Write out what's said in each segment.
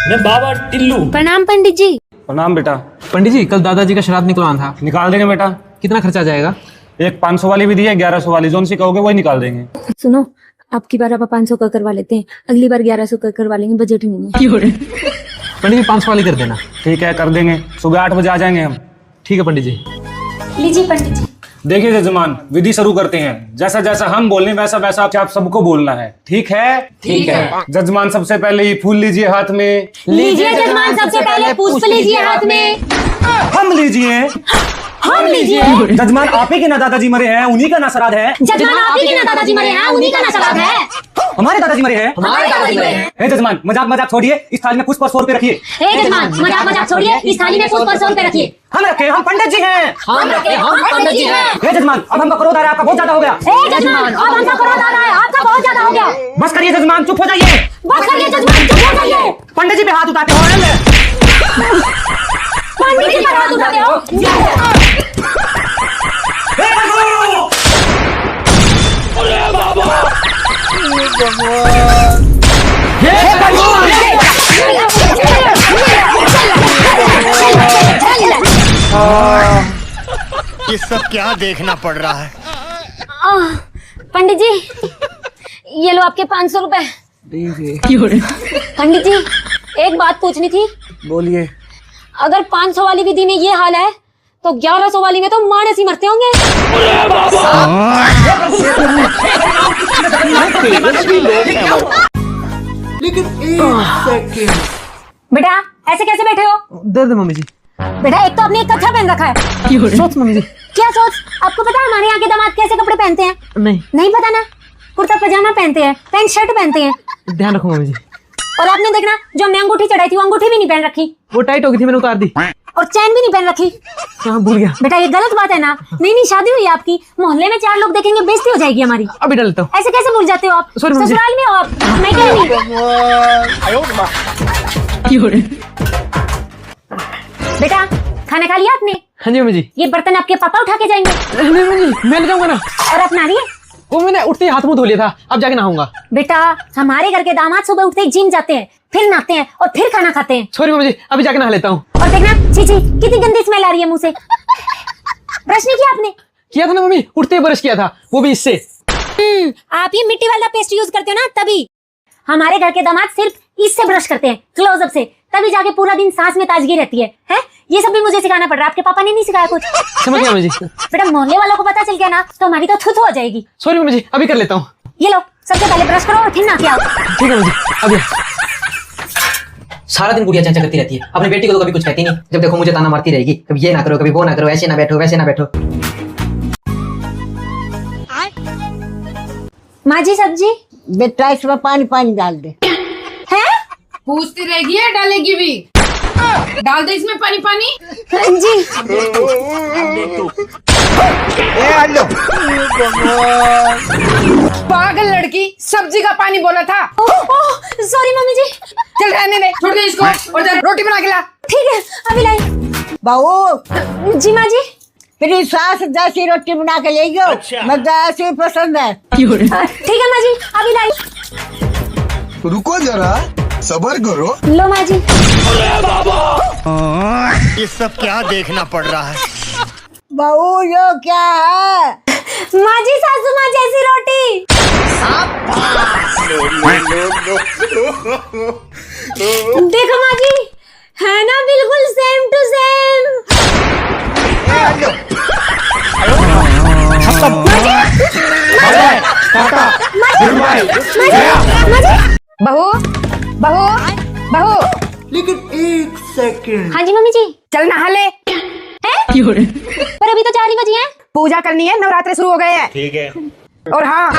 मैं बाबा टिल्लू। प्रणाम पंडित जी। प्रणाम बेटा। पंडित जी कल दादाजी का श्राद्ध निकलवाना था, निकाल देंगे बेटा। कितना खर्चा आ जाएगा? एक 500 वाली भी दी है, 1100 वाली, जोन सी कहोगे वही निकाल देंगे। सुनो, अब की बार आप 500 का करवा लेते हैं, अगली बार 1100 का करवा लेंगे, बजट नहीं है। पंडित जी 500 वाली कर देना। ठीक है, कर देंगे। सुबह 8 बजे आ जाएंगे हम। ठीक है पंडित जी। लीजिए पंडित जी। देखिए जजमान, विधि शुरू करते हैं। जैसा जैसा हम बोलने वैसा वैसा आप सबको बोलना है, ठीक है? ठीक है। जजमान सबसे पहले ये फूल लीजिए हाथ में। लीजिए जजमान, सबसे पहले पुष्प लीजिए हाथ में। हम लीजिए। हम लीजिए। जजमान आप ही के ना दादाजी मरे हैं, उन्हीं का ना श्राद्ध है। जजमान आप ही के ना दादाजी मरे हैं, उन्हीं का ना श्राद्ध है। हमारे दादाजी मरे हैं। हमारे दादाजी मरे हैं। हे जजमान, मजाक मजाक छोड़िए, इस थाली में पुष्प और 100 रुपए रखिए। हे जजमान, मजाक मजाक छोड़िए, इस थाली में पुष्प और 100 रुपए रखिए। हम रखे, हम पंडित जी हैं। हम रखे, हम पंडित जी हैं। हे जजमान, अब हमका करोड़ आ रहा है, आपका बहुत ज्यादा हो गया। हे जजमान, अब हमका करोड़ आ रहा है, आपका बहुत ज्यादा हो गया। बस करिए जजमान, चुप हो जाइए। बस करिए जजमान, चुप हो जाइए। पंडित जी पे हाथ उठाते हो। पंडित जी पर हाथ उठाते हो। ये सब क्या देखना पड़ रहा है? पंडित जी, ये लो आपके 500 रुपए। पंडित जी, एक बात पूछनी थी। बोलिए। अगर 500 वाली विधि में ये हाल है तो 1100 वाली में तो मारे से मरते होंगे। लेकिन एक सेकंड। बेटा ऐसे कैसे बैठे हो? दे दे मम्मी जी। बेटा एक तो आपने एक कच्छा पहन रखा है। सोच मम्मी जी। क्या सोच? आपको पता है हमारे यहाँ के दामाद कैसे कपड़े पहनते हैं? नहीं, नहीं पता ना? कुर्ता पजामा पहनते हैं, पैंट शर्ट पहनते हैं। ध्यान रखो मम्मी जी। और आपने देखना, जो हमने अंगूठी चढ़ाई थी वो अंगूठी भी नहीं पहन रखी, वो टाइट हो गई थी, मैंने उतार दी। और चैन भी नहीं पहन रखी। हाँ भूल गया। बेटा ये गलत बात है ना? नहीं नहीं, शादी हुई है आपकी, मोहल्ले में 4 लोग देखेंगे, बेइज्जती हो जाएगी हमारी। अभी डाल लेता हूँ। ऐसे कैसे भूल जाते हो आप? Sorry, मुझे- ससुराल में हो आप, मैं क्या नहीं। बेटा खाना खा लिया आपने? हाँ जी मम्मी जी। ये बर्तन आपके पापा उठा के जाएंगे। नहीं मम्मी जी, मैं ले जाऊंगा ना। और आप नहा रही है? वो मैंने उठते ही हाथ मुंह धो लिया था, अब जाके नहाऊंगा। बेटा हमारे घर के दामाद सुबह उठते ही जिम जाते हैं, फिर नहाते हैं और फिर खाना खाते हैं। सॉरी मम्मी जी, अभी जाके नहा लेता हूँ। और देखना, छी छी कितनी गंदी स्मेल आ रही है मुंह से। ब्रश नहीं किया आपने? किया था ना मम्मी, उठते ही ब्रश किया था, वो भी इससे। आप ये मिट्टी वाला पेस्ट यूज करते हो ना, तभी। हमारे घर के दामाद सिर्फ इससे ब्रश करते हैं, क्लोजअप से, तभी जाके पूरा दिन सांस में ताजगी रहती है। ये सब भी मुझे सिखाना पड़ रहा है, आपके पापा ने नहीं सिखाया कुछ? समझ गया मम्मी जी। बेटा मोहल्ले वालों को पता चल गया ना तो हमारी तो थुथु हो जाएगी। सॉरी मम्मी जी, अभी कर लेता हूँ। ये लो, सबसे पहले ब्रश करो और फिर नहा के आओ। ठीक है मम्मी जी, अभी। सारा दिन गुड़िया चंचा करती रहती है, अपनी बेटी को तो कभी कुछ कहती नहीं। जब देखो मुझे ताना मारती रहेगी, कभी ये ना करो, कभी वो ना करो, ऐसे ना बैठो, वैसे ना बैठो। माँ जी सब्जी बेटा इसमें पानी पानी डाल दे। है? पूछती रहेगी या डालेगी भी? डाल दे इसमें पानी पानी। जी पागल लड़की, सब्जी का पानी बोला था। सॉरी मम्मी जी। चल रहने दे, छोड़ दे इसको और जा रोटी बना के ला। ठीक है अभी लाई। बहू जी माँ जी। तेरी सास जैसी रोटी बना के ले गयो। अच्छा। मुझे ऐसी पसंद है। ठीक है माँ जी, अभी लाई। रुको जरा, सबर करो। लो माँ जी। ये सब क्या देखना पड़ रहा है? बहू यो क्या है? माँ जी सासू माँ जैसी रोटी। देखो माँ जी, है ना बिल्कुल सेम टू सेम। बहू बहू बहू, लेकिन एक सेकंड। हाँ जी मम्मी जी। चल नहा ले। पर अभी तो 4 ही बजे हैं। पूजा करनी है, नवरात्रे शुरू हो गए हैं। ठीक है। और हाँ,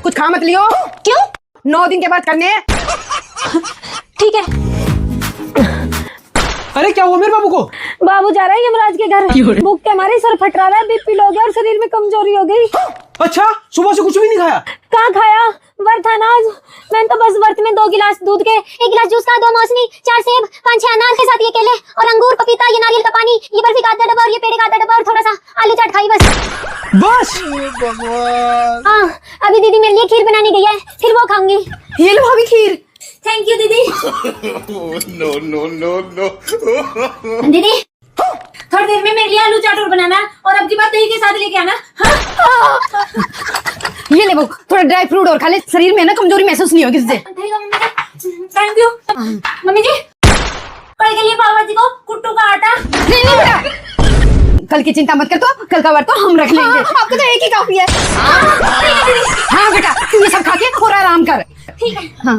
कुछ खा मत लियो। क्यों? 9 दिन के बाद करने हैं। ठीक है। अरे क्या हुआ मेरे बाबू को? बाबू जा रहा है यमराज के घर। भूख के हमारे सर फटरा रहा है, बीपी लो गया और शरीर में कमजोरी हो गई। अच्छा, सुबह से कुछ भी नहीं खाया? कहाँ खाया, व्रत था ना आज। मैंने तो बस व्रत में 2 गिलास दूध के, 1 गिलास जूस का, 2 मौसमी, 4 सेब, 5-6 अनार के साथ ये केले और अंगूर, पपीता, ये नारियल का पानी, ये बर्फी का आधा डब्बा और ये पेड़े का आधा डब्बा और थोड़ा सा आलू चाट खाई बस। हाँ, अभी दीदी मेरे लिए खीर बनाने गई है, फिर वो खाऊंगी। ये लो भाभी खीर। थैंक यू दीदी। नो नो नो नो दीदी थोड़ी देर में मेरे लिए आलू चाट और बनाना और अब की बात दही के साथ लेके आना। हाँ? ये ले बहू, थोड़ा ड्राई फ्रूट और खा ले, शरीर में ना कमजोरी महसूस नहीं होगी इससे। थैंक यू मम्मी जी। कल के लिए पाव भाजी को कुट्टू का आटा। नहीं नहीं बेटा, कल की चिंता मत कर, तो कल का वर्त तो हम रख लेंगे। आपको तो एक ही काफी है। हाँ बेटा, तू ये सब खा के थोड़ा आराम कर। ठीक है। हाँ,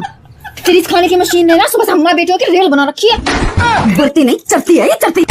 तेरी इस खाने की मशीन ने ना सुबह से हमारे बेटियों की रेल बना रखी है। बढ़ती नहीं, चढ़ती है ये, चढ़ती।